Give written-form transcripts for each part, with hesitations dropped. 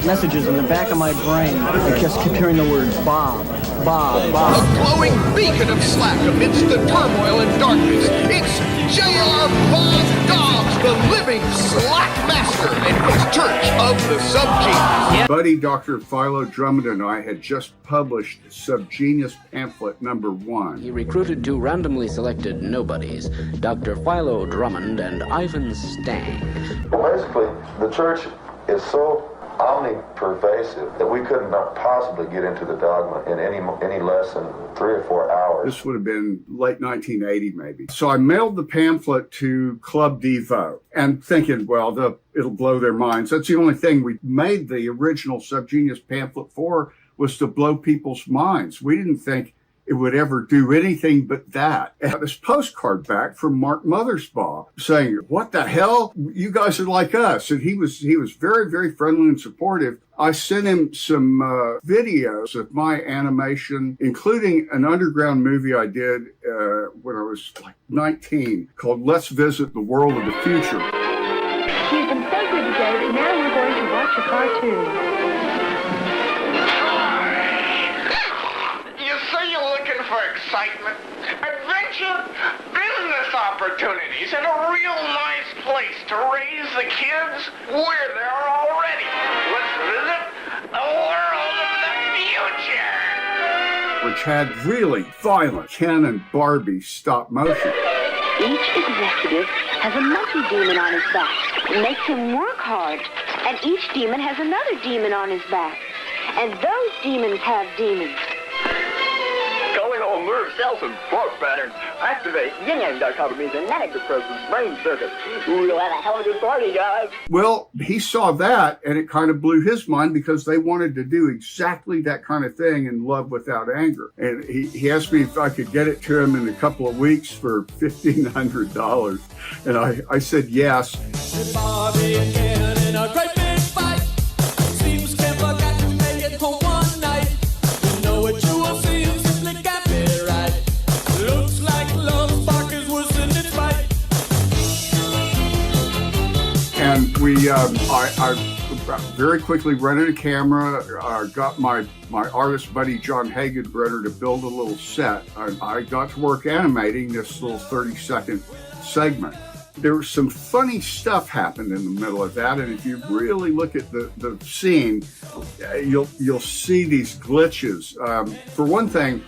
messages in the back of my brain. I just keep hearing the words Bob, Bob, Bob. A glowing beacon of slack amidst the turmoil and darkness. It's J.R. Bob Dobbs, the living slack master and his church of the SubGenius. Buddy Dr. Philo Drummond and I had just published SubGenius pamphlet number 1. He recruited two randomly selected nobodies, Dr. Philo Drummond and Ivan Stang. Basically, the church is so omnipervasive that we could not possibly get into the dogma in any less than 3 or 4 hours. This would have been late 1980 maybe. So I mailed the pamphlet to Club DEVO and thinking, well, it'll blow their minds. That's the only thing we made the original SubGenius pamphlet for, was to blow people's minds. We didn't think it would ever do anything but that. I had this postcard back from Mark Mothersbaugh saying, what the hell? You guys are like us. And he was very, very friendly and supportive. I sent him some videos of my animation, including an underground movie I did when I was like 19 called Let's Visit the World of the Future. You've been so good today that now we're going to watch a cartoon. For excitement, adventure, business opportunities, and a real nice place to raise the kids. We're there already. Let's visit the world of the future. Which had really violent Ken and Barbie stop motion. Each executive has a monkey demon on his back. It makes him work hard. And each demon has another demon on his back. And those demons have demons. Nerve cells and throat patterns. Activate yin-yang dichotomies and manic depressive brain circuits. We'll have a hell of a good party, guys. Well, he saw that, and it kind of blew his mind because they wanted to do exactly that kind of thing in Love Without Anger. And he asked me if I could get it to him in a couple of weeks for $1,500. And I said yes. Barbie again in a great big fight. Seems Kemper got to make it home one night. You know what you will see. And I very quickly rented a camera, got my artist buddy John Hagenbrenner to build a little set. I got to work animating this little 30-second segment. There was some funny stuff happened in the middle of that, and if you really look at the scene, you'll see these glitches. For one thing,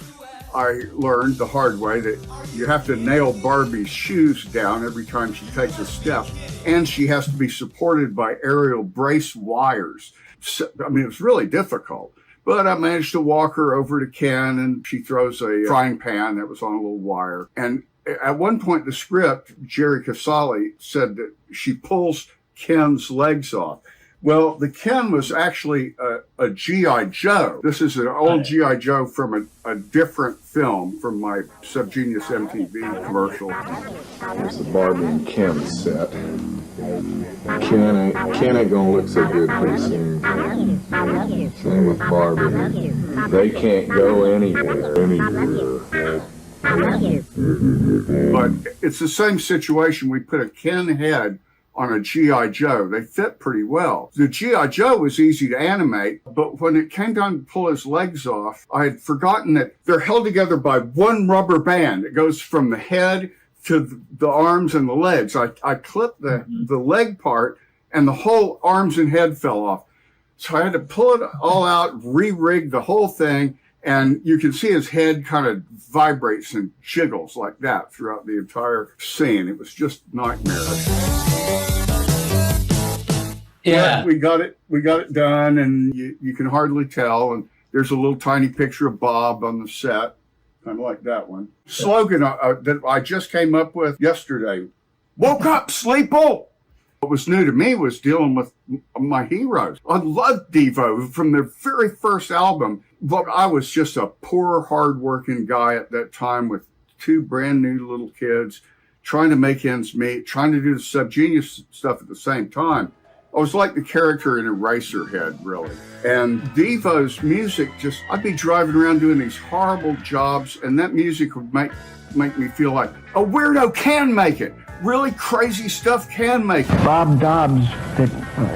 I learned the hard way that you have to nail Barbie's shoes down every time she takes a step, and she has to be supported by aerial brace wires. So, I mean, it was really difficult, but I managed to walk her over to Ken, and she throws a frying pan that was on a little wire. And at one point in the script, Jerry Casale said that she pulls Ken's legs off. Well, the Ken was actually a G.I. Joe. This is an old G.I. Joe from a different film from my SubGenius MTV commercial. Here's the Barbie and Ken set. Ken ain't gonna look so good pretty soon. Same with Barbie. They can't go anywhere. But it's the same situation. We put a Ken head on a G.I. Joe. They fit pretty well. The G.I. Joe was easy to animate, but when it came down to pull his legs off, I had forgotten that they're held together by one rubber band. It goes from the head to the arms and the legs. I clipped the leg part, and the whole arms and head fell off. So I had to pull it all out, re-rig the whole thing, and you can see his head kind of vibrates and jiggles like that throughout the entire scene. It was just nightmarish. Yeah, but we got it done, and you can hardly tell. And there's a little tiny picture of Bob on the set, kind of like that one. Slogan that I just came up with yesterday: "Woke up, sleeple." What was new to me was dealing with my heroes. I loved DEVO from their very first album, but I was just a poor, hard-working guy at that time with 2 brand new little kids, trying to make ends meet, trying to do the SubGenius stuff at the same time. I was like the character in Eraserhead, really. And DEVO's music I'd be driving around doing these horrible jobs, and that music would make me feel like a weirdo can make it. really crazy stuff can make it. Bob Dobbs,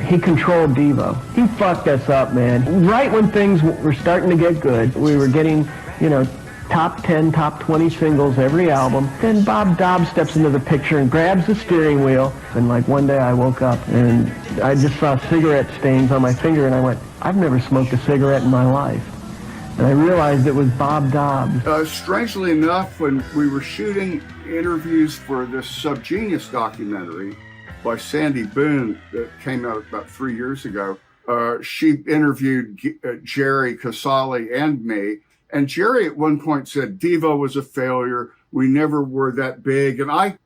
he controlled DEVO. He fucked us up, man. Right when things were starting to get good, we were getting, top 10, top 20 singles every album. Then Bob Dobbs steps into the picture and grabs the steering wheel. And like one day I woke up and I just saw cigarette stains on my finger and I went, I've never smoked a cigarette in my life. And I realized it was Bob Dobbs. Strangely enough, when we were shooting interviews for this SubGenius documentary by Sandy Boone that came out about 3 years ago, she interviewed Jerry Casale and me. And Jerry at one point said, DEVO was a failure. We never were that big. And I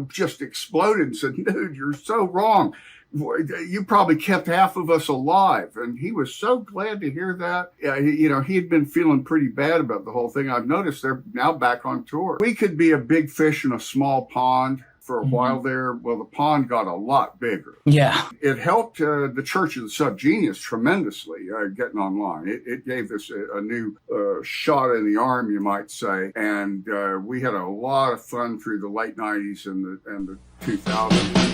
just exploded and said, dude, you're so wrong. You probably kept half of us alive. And he was so glad to hear that. He had been feeling pretty bad about the whole thing. I've noticed they're now back on tour. We could be a big fish in a small pond for a while there. Well, the pond got a lot bigger. Yeah. It helped the Church of the SubGenius tremendously getting online. It gave us a new shot in the arm, you might say. And we had a lot of fun through the late 90s and the 2000s.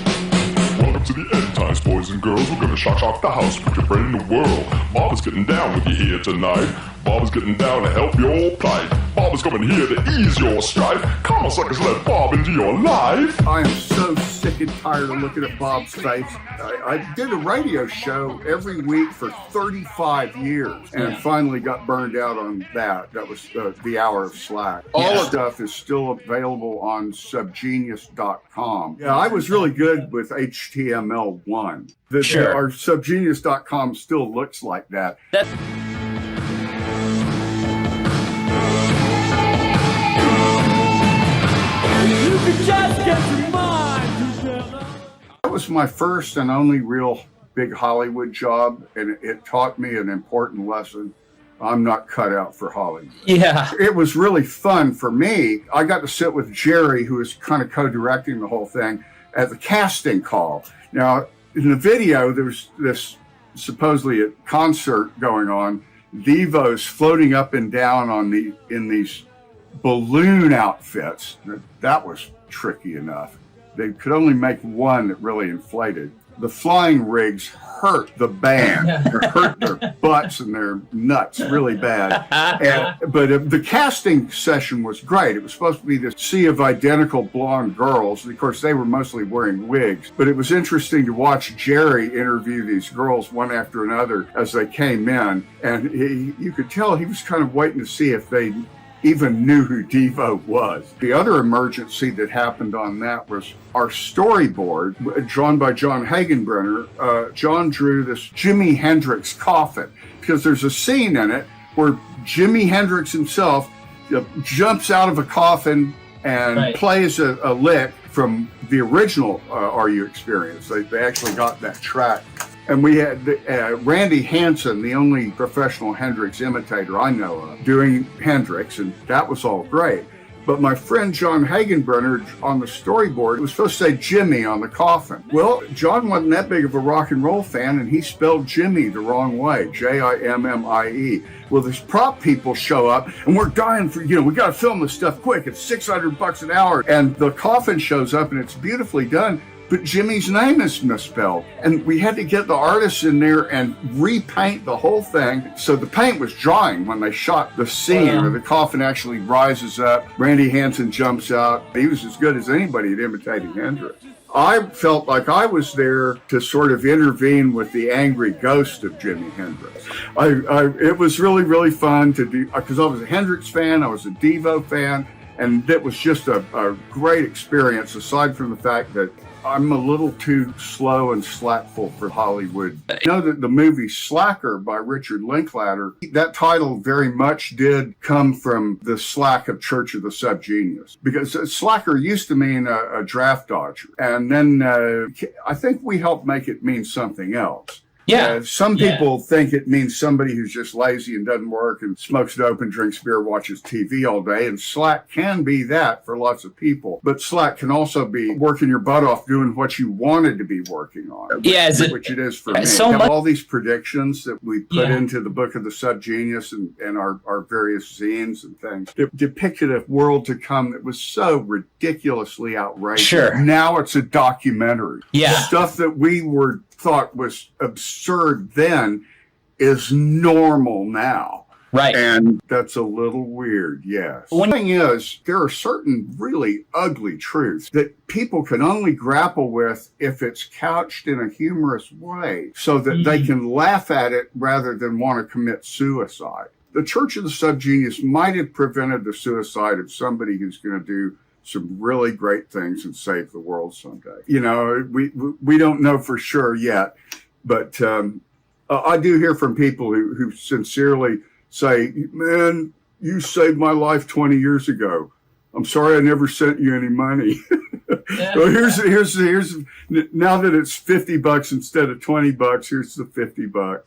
Welcome to the end times, boys and girls. We're gonna shock the house, put your brain in the whirl. Bob is getting down with you here tonight. Bob is getting down to help your plight. Bob is coming here to ease your strife. Come on, suckers, let Bob into your life. I am so sick and tired of looking at Bob's face. I did a radio show every week for 35 years and finally got burned out on that. That was the Hour of Slack. All the stuff is still available on SubGenius.com. Yeah, I was really good with HTML1. Our SubGenius.com still looks like that. That was my first and only real big Hollywood job, and it taught me an important lesson. I'm not cut out for Hollywood. Yeah. It was really fun for me. I got to sit with Jerry, who was kind of co-directing the whole thing, at the casting call. Now, in the video, there's this supposedly a concert going on. DEVO's floating up and down in these balloon outfits. That was tricky enough. They could only make one that really inflated. The flying rigs hurt the band. They hurt their butts and their nuts really bad. But the casting session was great. It was supposed to be this sea of identical blonde girls. And of course, they were mostly wearing wigs. But it was interesting to watch Jerry interview these girls one after another as they came in. And you could tell he was kind of waiting to see if they even knew who DEVO was. The other emergency that happened on that was our storyboard, drawn by John Hagenbrenner. John drew this Jimi Hendrix coffin, because there's a scene in it where Jimi Hendrix himself jumps out of a coffin and plays a lick from the original Are You Experience. They actually got that track. And we had Randy Hansen, the only professional Hendrix imitator I know of, doing Hendrix, and that was all great. But my friend John Hagenbrenner on the storyboard was supposed to say Jimmy on the coffin. Well, John wasn't that big of a rock and roll fan, and he spelled Jimmy the wrong way, Jimmie. Well, these prop people show up, and we're dying for, we got to film this stuff quick. It's $600 an hour. And the coffin shows up, and it's beautifully done. But Jimmy's name is misspelled. And we had to get the artists in there and repaint the whole thing. So the paint was drying when they shot the scene where the coffin actually rises up. Randy Hansen jumps out. He was as good as anybody at imitating Hendrix. I felt like I was there to sort of intervene with the angry ghost of Jimi Hendrix. It was really, really fun to do, because I was a Hendrix fan, I was a DEVO fan, and it was just a great experience, aside from the fact that I'm a little too slow and slackful for Hollywood. You know that the movie Slacker by Richard Linklater, that title very much did come from the slack of Church of the SubGenius, because slacker used to mean a draft dodger. And then I think we helped make it mean something else. Yeah. Some people think it means somebody who's just lazy and doesn't work and smokes dope and drinks beer, watches TV all day. And slack can be that for lots of people. But slack can also be working your butt off doing what you wanted to be working on. Which it is for me. So we have all these predictions that we put into the book of the SubGenius and our various zines and things that depicted a world to come that was so ridiculously outrageous. Sure. Now it's a documentary. Yeah. Stuff that we thought was absurd then is normal now. Right. And that's a little weird, yes. The thing is, there are certain really ugly truths that people can only grapple with if it's couched in a humorous way so that they can laugh at it rather than want to commit suicide. The Church of the SubGenius might have prevented the suicide of somebody who's going to do some really great things and save the world someday. You know, we don't know for sure yet, but I do hear from people who sincerely say, man, you saved my life 20 years ago. I'm sorry I never sent you any money. Well, here's now that it's $50 instead of $20, here's the $50.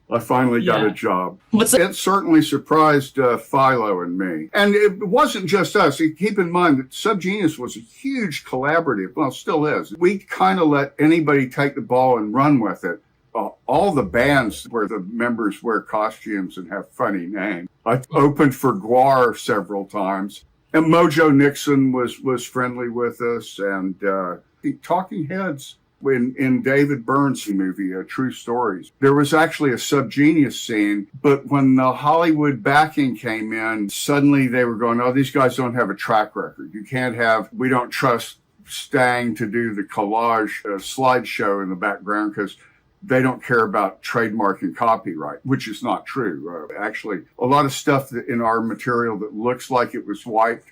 I finally got a job. It certainly surprised Philo and me. And it wasn't just us. Keep in mind that SubGenius was a huge collaborative. Well, still is. We kind of let anybody take the ball and run with it. All the bands where the members wear costumes and have funny names. I opened for Guar several times. And Mojo Nixon was friendly with us. And the Talking Heads, in David Byrne's movie, True Stories, there was actually a SubGenius scene, but when the Hollywood backing came in, suddenly they were going, oh, these guys don't have a track record. We don't trust Stang to do the collage slideshow in the background because they don't care about trademark and copyright, which is not true. Actually, a lot of stuff in our material that looks like it was wiped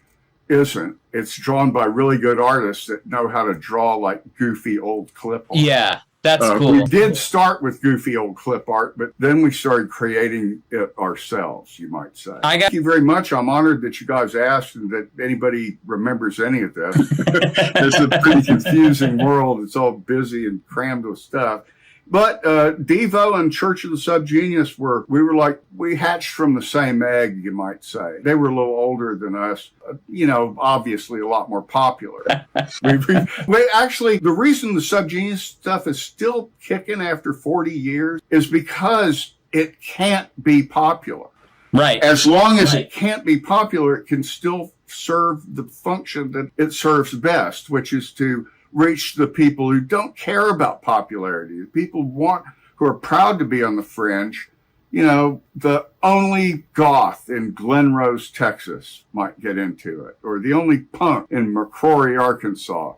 isn't. It's drawn by really good artists that know how to draw like goofy old clip art. Yeah, that's cool. We did start with goofy old clip art, but then we started creating it ourselves, you might say. Thank you very much. I'm honored that you guys asked and that anybody remembers any of this. It's a pretty confusing world. It's all busy and crammed with stuff. But DEVO and Church of the SubGenius we hatched from the same egg, you might say. They were a little older than us, obviously a lot more popular. Actually, the reason the SubGenius stuff is still kicking after 40 years is because it can't be popular. Right. As long as it can't be popular, it can still serve the function that it serves best, which is to reach the people who don't care about popularity, the people who are proud to be on the fringe. The only goth in Glen Rose, Texas might get into it, or the only punk in McCrory, Arkansas.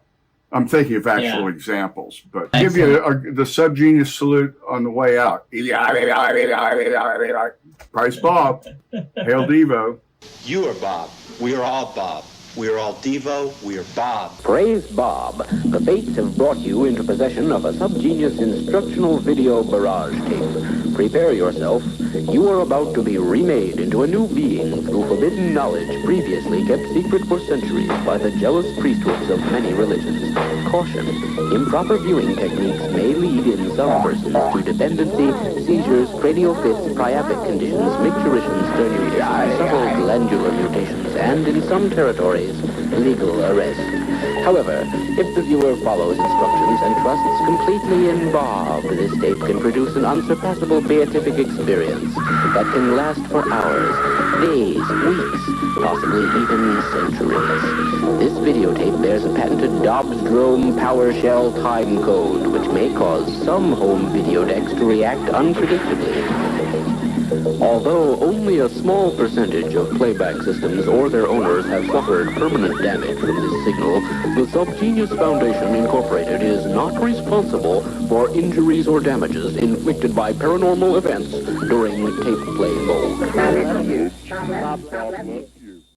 I'm thinking of actual examples, but give you the SubGenius salute on the way out. Price Bob. Hail DEVO. You are Bob. We are all Bob. We are all DEVO. We are Bob. Praise Bob. The fates have brought you into possession of a SubGenius instructional video barrage tape. Prepare yourself. You are about to be remade into a new being through forbidden knowledge previously kept secret for centuries by the jealous priesthoods of many religions. Caution. Improper viewing techniques may lead in some persons to dependency, seizures, cranial fits, priapic conditions, micturition, sternuration, subtle glandular mutations, and in some territories, legal arrest. However, if the viewer follows instructions and trusts completely in Bob, this tape can produce an unsurpassable beatific experience that can last for hours, days, weeks, possibly even centuries. This videotape bears a patented Dobbs-Drome PowerShell time code, which may cause some home video decks to react unpredictably. Although only a small percentage of playback systems or their owners have suffered permanent damage from this signal, the SubGenius Foundation Incorporated is not responsible for injuries or damages inflicted by paranormal events during tape play mode.